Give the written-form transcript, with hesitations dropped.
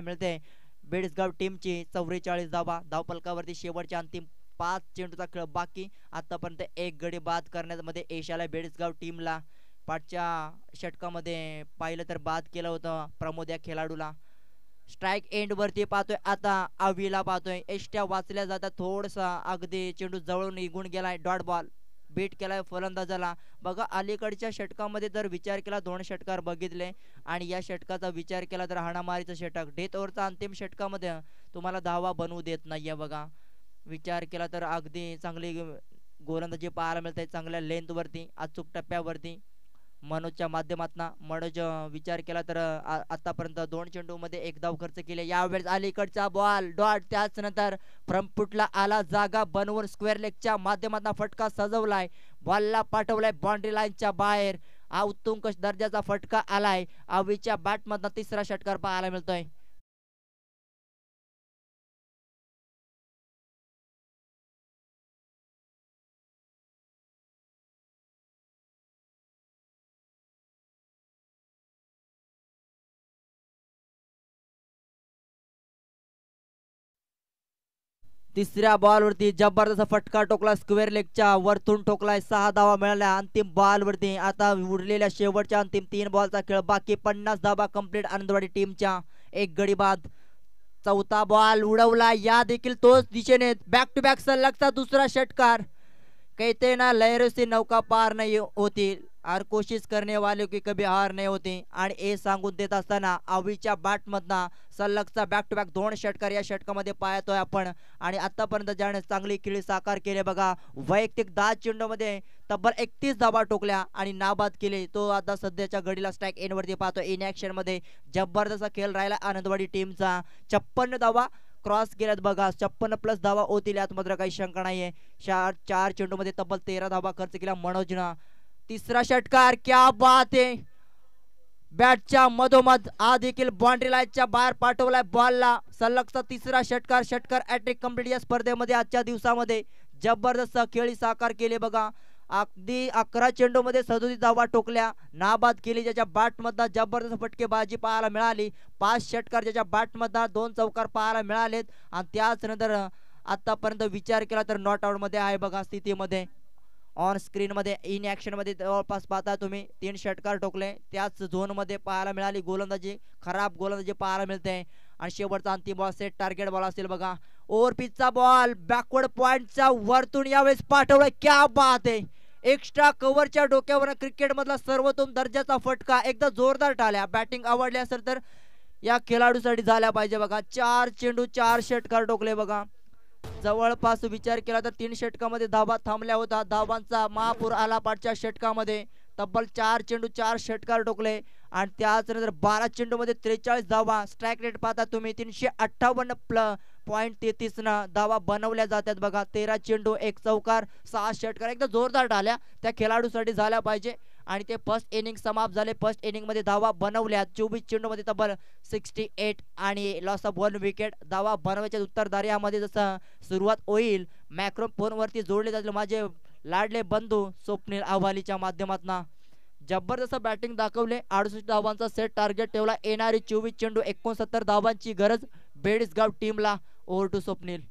मिळते बेडसगाव टीमची 44 धावा धावफलकावरती शेवटच्या अंतिम 5 चेंडूचा खेळ बाकी आतापर्यंत एक गडी बाद करण्यामध्ये यश आलंय बेडसगाव टीमला पाठच्या षटकामध्ये पाहिलं तर बाद केलं होतं प्रमोद या खेळाडूला स्ट्राइक एंड वरती पाहतोय आता आवीला पाहतोय एष्ट्या वाचल्या जातात थोडसा अगदी चेंडू जवळून निघून गेलाय डॉट बॉल बीट केलाय फलंदाजाला बघा अलीकडच्या षटकामध्ये जर विचार केला 2 षटकार बघितले आणि या षटकाचा विचार केला तर हाणामारीचं षटक डेथ ओव्हरचा अंतिम षटकामध्ये तुम्हाला धावा बनवू देत नाहीये बघा विचार केला तर अगदी चांगली गोलंदाजी पाहायला मिळते चांगल्या लेंथ वरती अचूक टप्प्यावरती मनोजच्या माध्यमातून मनोज विचार केला तर आतापर्यंत 2 चेंडू मध्ये 1 धाव खर्च केले यावेळेस अलीकडचा बॉल डॉट त्याच नंतर फ्रंटफुटला आला जागा बनवून स्क्वेअर लेगच्या माध्यमातून फटका सजवलाय बॉलला पाठवलाय बाउंड्री लाईनच्या बाहेर हा उत्तुंग दर्जाचा फटका आलाय आवीच्या बॅट मधून तिसरा षटकार पाहायला मिळतोय तिसऱ्या बॉलवरती जबरदस्त फटका टोकला स्क्वेअर लेगच्या वरतून टोकलाय 6 धावा मिळाल्या अंतिम बॉलवरती आता उरलेल्या शेवटच्या अंतिम 3 बॉलचा खेळ बाकी 50 धावा कंप्लीट आनंदवाडी टीमच्या एक गडी बाद चौथा बॉल उडवला या देखील तोच दिशेने बॅक टू बॅक सलगचा दुसरा षटकार कहते ना लहरों से नौका पार नहीं होती और कोशिश करने वाले की कभी हार नहीं होती आणि हे सांगून देत असताना आवीच्या बॅट मधना सलगचा बॅक टू बॅक 2 षटकार या षटकामध्ये पाहतोय आपण आणि आतापर्यंत ज्याने चांगली खेळी साकार केले बघा वैयक्तिक 10 चेंडूमध्ये तब्बल 31 धावा टोकल्या आणि नाबाद केले तो आता सध्याच्या घडीला स्ट्राइक एंड वरती पाहतो इन ऍक्शन मध्ये जबरदस्त खेळ राहिला आनंदवाडी टीमचा 56 धावा क्रॉस केल्यात बघा 56 प्लस धावा होतील यात मात्र काही शंका नाहीये 4 चेंडू मध्ये तब्बल 13 धावा खर्च केला मनोजनं तिसरा षटकार क्या बात है बॅटच्या मधोमध हा देखील बाउंड्री लाईनच्या बाहेर पाठवलाय बॉलला सलगचा तिसरा षटकार हॅट्रिक कंप्लीट या स्पर्धेमध्ये आजच्या दिवसामध्ये जबरदस्त खेळी साकार केले बघा अगदी 11 चेंडू मध्ये 37 धावा टोकल्या नाबाद केली ज्याच्या बॅट मधला जबरदस्त फटकेबाजी पाहायला मिळाली 5 षटकार ज्याच्या बॅट मधला 2 चौकार पाहायला मिळालेत आणि त्याच नंतर आतापर्यंत विचार केला तर नॉट आउट मध्ये आहे बघा स्थितीमध्ये ऑन स्क्रीन मध्ये इन ऍक्शन मध्ये जवळपास पाहता तुम्ही 3 षटकार टोकले त्याच झोन मध्ये पाहायला मिळाली गोलंदाजी खराब गोलंदाजी पाहायला मिळते आणि शेवटचा अंतिम बॉल सेट टार्गेट बॉल असेल बघा ओव्हर पिचचा बॉल बॅकवर्ड पॉइंटचा वरतून यावेळेस पाठवलाय क्या बात आहे एक्स्ट्रा कव्हरच्या डोक्यावर क्रिकेट मधला सर्वोत्तम दर्जाचा फटका एकदा जोरदार टाळ्या बॅटिंग आवडली असेल तर या खेळाडूसाठी झाल्या पाहिजे बघा 4 चेंडू 4 षटकार टोकले बघा जवळपास विचार केला तर 3 षटकामध्ये धावा थांबल्या होता धावांचा महापूर आला पाठच्या षटकामध्ये तब्बल 4 चेंडू 4 षटकार टोकले आणि त्याच नंतर 12 चेंडू मध्ये 43 धावा स्ट्राइक रेट पाहता तुम्ही 358.33 न धावा बनवल्या जातात बघा 13 चेंडू 1 चौकार 6 षटकार एकदम जोरदार टाळ्या त्या खेळाडूसाठी झाल्या पाहिजे आणि ते फर्स्ट इनिंग समाप्त झाले फर्स्ट इनिंग मध्ये धावा बनवल्या 24 चेंडू मध्ये तब्बल 68 आणि लॉस ऑफ 1 विकेट धावा बनवायच्या उत्तरदार यामध्ये जसं सुरुवात होईल मॅक्रोफोन वरती जोडले जातील माझे लाडले बंधू स्वप्नील आव्हालीच्या माध्यमातून जबरदस्त बॅटिंग दाखवले 68 धावांचा सेट टार्गेट ठेवला येणारी 24 चेंडू 69 धावांची गरज बेडसगाव टीमला ओव्हर टू स्वप्नील